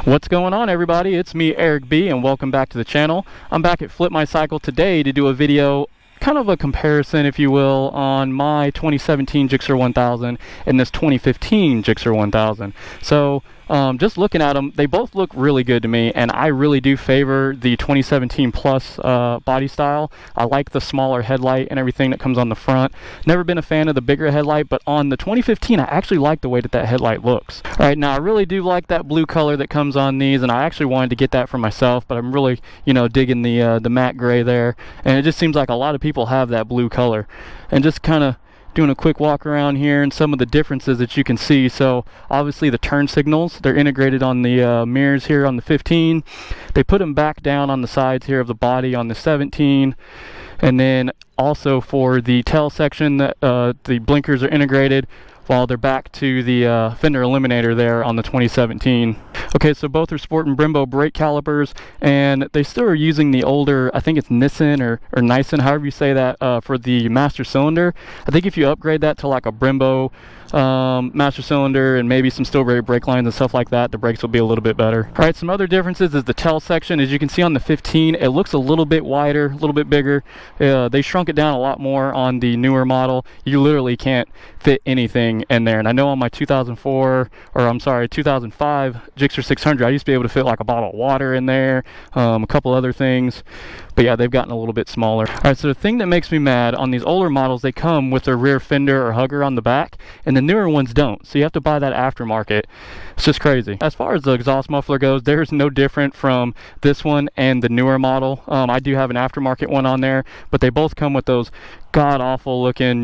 What's going on, everybody? It's me, Eric B, and welcome back to the channel. I'm back at Flip My Cycle today to do a video, kind of a comparison, if you will, on my 2017 GSXR 1000 and this 2015 GSXR 1000. So just looking at them, they both look really good to me, and I really do favor the 2017 Plus body style. I like the smaller headlight and everything that comes on the front. Never been a fan of the bigger headlight, but on the 2015 I actually like the way that headlight looks. All right, now I really do like that blue color that comes on these, and I actually wanted to get that for myself, but I'm really, digging the matte gray there, and it just seems like a lot of people have that blue color. And just kind of doing a quick walk around here and some of the differences that you can see. So obviously the turn signals, they're integrated on the mirrors here on the 15. They put them back down on the sides here of the body on the 17. And then also for the tail section, the blinkers are integrated, while they're back to the fender eliminator there on the 2017. Okay, so both are sporting Brembo brake calipers, and they still are using the older, I think it's Nissan or Nissan, however you say that, for the master cylinder. I think if you upgrade that to like a Brembo master cylinder and maybe some steel brake lines and stuff like that, the brakes will be a little bit better. All right, some other differences is the tail section. As you can see on the 15, it looks a little bit wider, a little bit bigger. They shrunk it down a lot more on the newer model. You literally can't fit anything in there. And I know on my 2005 GSXR 600, I used to be able to fit like a bottle of water in there, a couple other things. But yeah, they've gotten a little bit smaller. All right, so the thing that makes me mad, on these older models, they come with their rear fender or hugger on the back, and the newer ones don't. So you have to buy that aftermarket. It's just crazy. As far as the exhaust muffler goes, there's no different from this one and the newer model. I do have an aftermarket one on there, but they both come with those god-awful looking,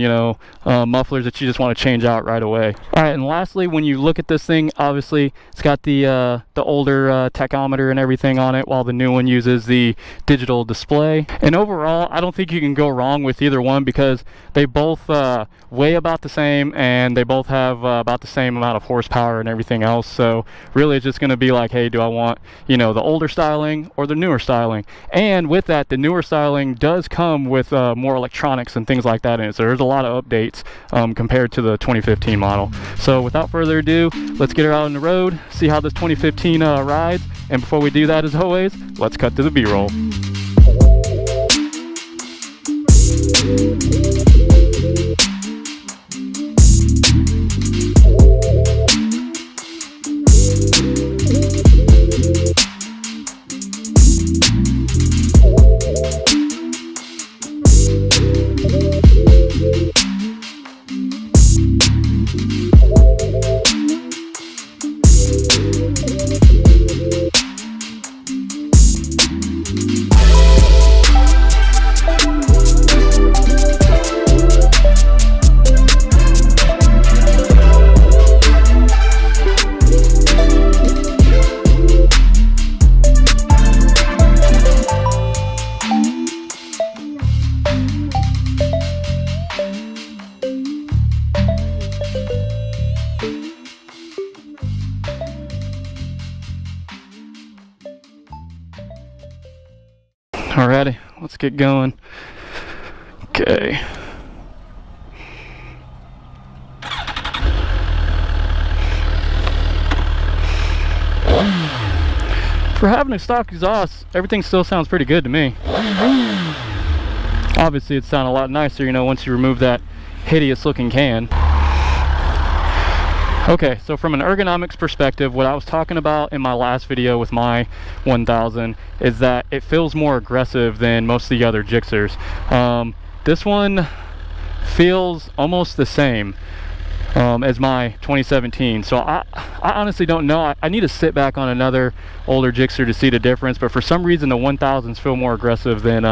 mufflers that you just want to change out right away. All right, and lastly, when you look at this thing, obviously it's got the older tachometer and everything on it, while the new one uses the digital display. And overall, I don't think you can go wrong with either one, because they both weigh about the same, and they both have about the same amount of horsepower and everything else. So really it's just going to be like, hey, do I want the older styling or the newer styling? And with that, the newer styling does come with more electronics and things like that in it, so there's a lot of updates compared to the 2015 model. So without further ado, let's get her out on the road, see how this 2015 rides. And before we do that, as always, let's cut to the B-roll. Alrighty, let's get going. Okay. For having a stock exhaust, everything still sounds pretty good to me. Obviously it'd sound a lot nicer, once you remove that hideous looking can. Okay, so from an ergonomics perspective, what I was talking about in my last video with my 1000 is that it feels more aggressive than most of the other GSXRs. This one feels almost the same as my 2017. So I honestly don't know. I need to sit back on another older GSXR to see the difference, but for some reason the 1000s feel more aggressive than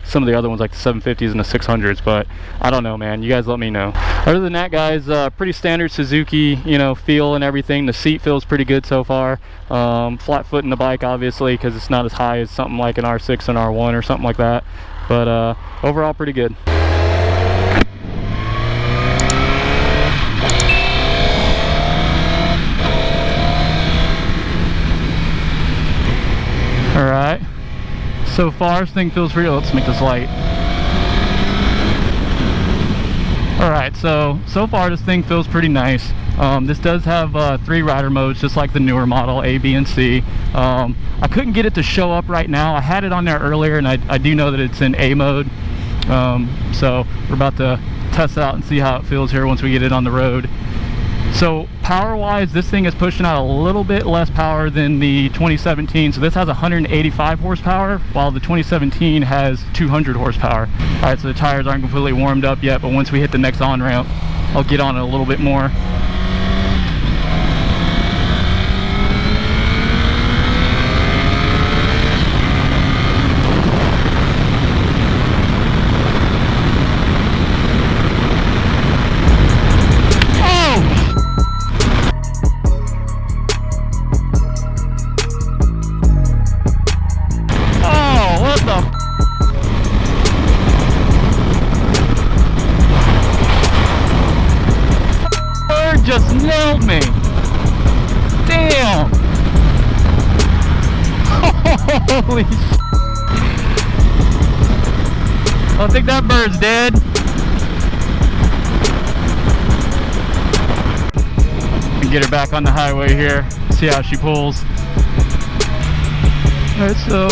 some of the other ones, like the 750s and the 600s. But I don't know, man. You guys let me know. Other than that, guys, pretty standard Suzuki feel and everything. The seat feels pretty good so far. Flat foot in the bike, obviously, because it's not as high as something like an R6 and R1 or something like that, but overall pretty good. Alright, so far this thing feels pretty. Let's make this light. Alright, so far this thing feels pretty nice. This does have 3 rider modes, just like the newer model, A, B, and C. I couldn't get it to show up right now. I had it on there earlier, and I do know that it's in A mode. So we're about to test it out and see how it feels here once we get it on the road. So power-wise, this thing is pushing out a little bit less power than the 2017. So this has 185 horsepower, while the 2017 has 200 horsepower. All right, so the tires aren't completely warmed up yet, but once we hit the next on-ramp, I'll get on it a little bit more. Just nailed me. Damn. Holy shit. I think that bird's dead. And get her back on the highway here. See how she pulls. Alright, so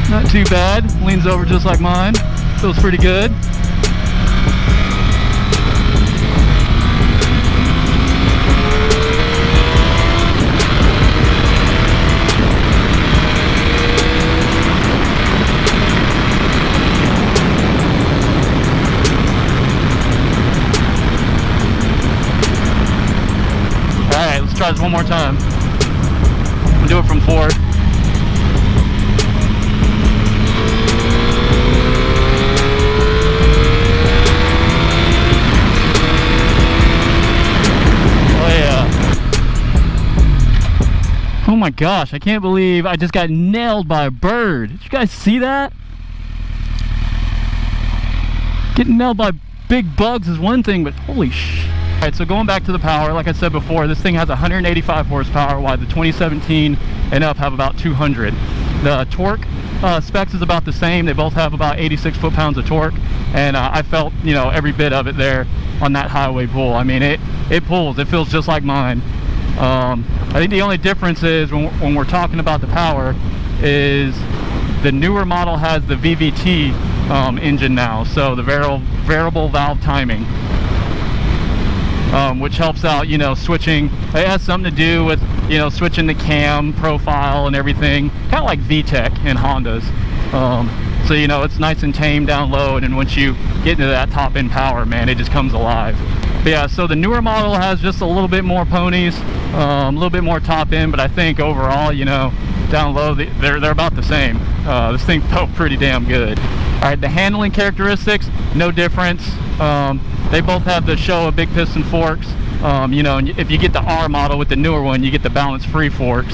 not too bad. Leans over just like mine. Feels pretty good. Try this one more time. We'll do it from forward. Oh yeah. Oh my gosh, I can't believe I just got nailed by a bird. Did you guys see that? Getting nailed by big bugs is one thing, but holy sh. Alright, so going back to the power, like I said before, this thing has 185 horsepower, while the 2017 and up have about 200. The torque specs is about the same. They both have about 86 foot-pounds of torque, and I felt, you know, every bit of it there on that highway pull. I mean, it pulls. It feels just like mine. I think the only difference is when we're talking about the power is the newer model has the VVT engine now, so the variable valve timing. Which helps out, you know, switching. It has something to do with, you know, switching the cam profile and everything, kind of like VTEC in Hondas. So, you know, it's nice and tame down low, and once you get into that top end power, man, it just comes alive. But yeah, so the newer model has just a little bit more ponies, a little bit more top end, but I think overall, you know, down low, they're about the same. This thing felt pretty damn good. All right, the handling characteristics, no difference. They both have the show of big piston forks. You know, and if you get the R model with the newer one, you get the balance-free forks.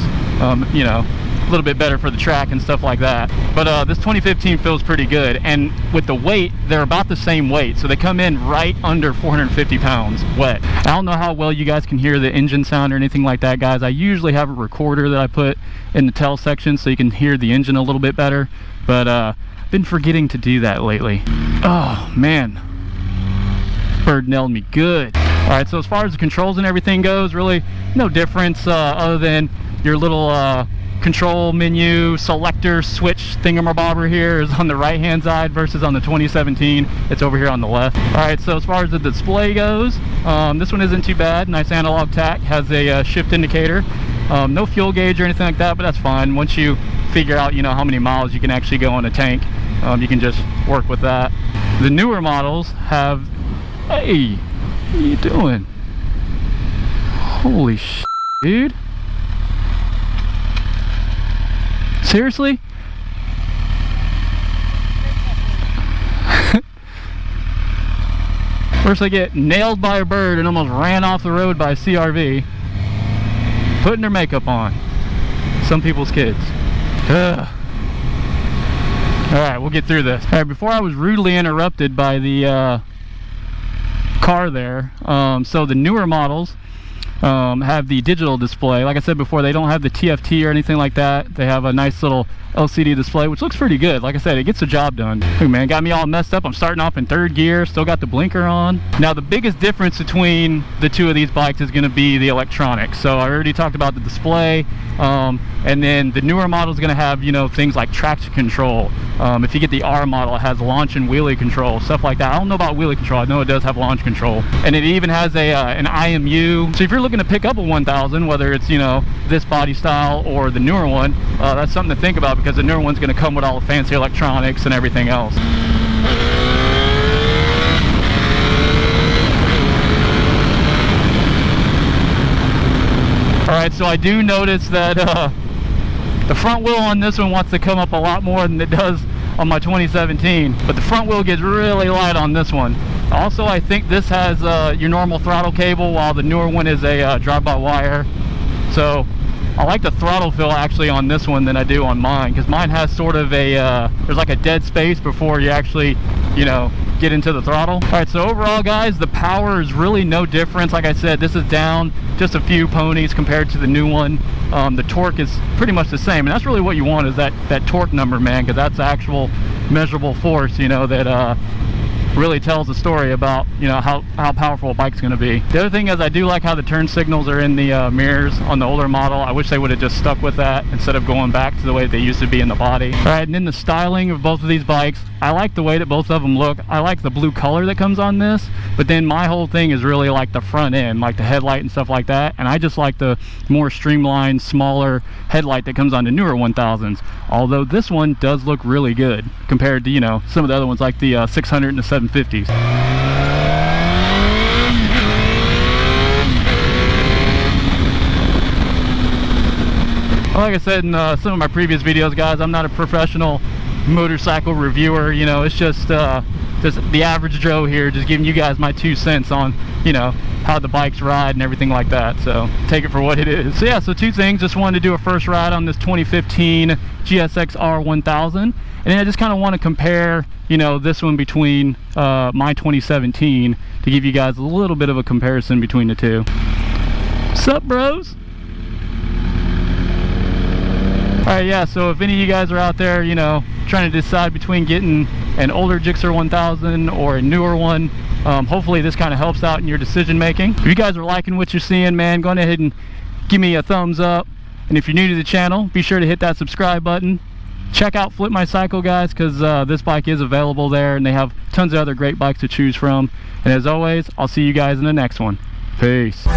You know, a little bit better for the track and stuff like that. But this 2015 feels pretty good, and with the weight, they're about the same weight, so they come in right under 450 pounds wet. I don't know how well you guys can hear the engine sound or anything like that, guys. I usually have a recorder that I put in the tail section so you can hear the engine a little bit better, but I've been forgetting to do that lately. Oh man, bird nailed me good. All right, so as far as the controls and everything goes, really no difference other than your little control menu selector switch thingamabobber here is on the right hand side versus on the 2017 it's over here on the left. All right, so as far as the display goes, this one isn't too bad. Nice analog tack, has a shift indicator. No fuel gauge or anything like that, but that's fine. Once you figure out, you know, how many miles you can actually go in a tank, you can just work with that. The newer models have, hey, what are you doing? Holy sh**, dude. Seriously? First I get nailed by a bird and almost ran off the road by a CRV. Putting their makeup on. Some people's kids. Ugh. Alright, we'll get through this. Alright, before I was rudely interrupted by the car there. So the newer models have the digital display. Like I said before, they don't have the TFT or anything like that. They have a nice little LCD display, which looks pretty good. Like I said, it gets the job done. Look, man, got me all messed up. I'm starting off in third gear, still got the blinker on. Now, the biggest difference between the two of these bikes is going to be the electronics. So I already talked about the display, and then the newer model is going to have, you know, things like traction control. If you get the R model, it has launch and wheelie control, stuff like that. I don't know about wheelie control. I know it does have launch control, and it even has a an IMU. So if you're looking to pick up a 1000, whether it's, you know, this body style or the newer one, that's something to think about, because the newer one's going to come with all the fancy electronics and everything else. Alright, so I do notice that the front wheel on this one wants to come up a lot more than it does on my 2017, but the front wheel gets really light on this one. Also, I think this has your normal throttle cable, while the newer one is a drive-by-wire. So I like the throttle feel actually on this one than I do on mine, because mine has sort of a there's like a dead space before you actually, you know, get into the throttle. All right, so overall, guys, the power is really no difference. Like I said, this is down just a few ponies compared to the new one. The torque is pretty much the same, and that's really what you want, is that torque number, man, because that's actual measurable force, you know, that really tells a story about, you know, how powerful a bike's going to be. The other thing is, I do like how the turn signals are in the mirrors on the older model. I wish they would have just stuck with that instead of going back to the way they used to be in the body. All right, and then the styling of both of these bikes, I like the way that both of them look. I like the blue color that comes on this, but then my whole thing is really like the front end, like the headlight and stuff like that, and I just like the more streamlined, smaller headlight that comes on the newer 1000s. Although this one does look really good compared to, you know, some of the other ones like the 600 and the 750s. Like I said in some of my previous videos, guys, I'm not a professional motorcycle reviewer. You know, it's just the average Joe here, just giving you guys my 2 cents on, you know, how the bikes ride and everything like that. So take it for what it is. So yeah, so two things. Just wanted to do a first ride on this 2015 GSXR 1000, and then I just kind of want to compare, you know, this one between my 2017 to give you guys a little bit of a comparison between the two. Sup, bros? Alright, yeah, so if any of you guys are out there, you know, trying to decide between getting an older GSXR 1000 or a newer one, hopefully this kind of helps out in your decision making. If you guys are liking what you're seeing, man, go ahead and give me a thumbs up. And if you're new to the channel, be sure to hit that subscribe button. Check out Flip My Cycle, guys, because this bike is available there, and they have tons of other great bikes to choose from. And as always, I'll see you guys in the next one. Peace.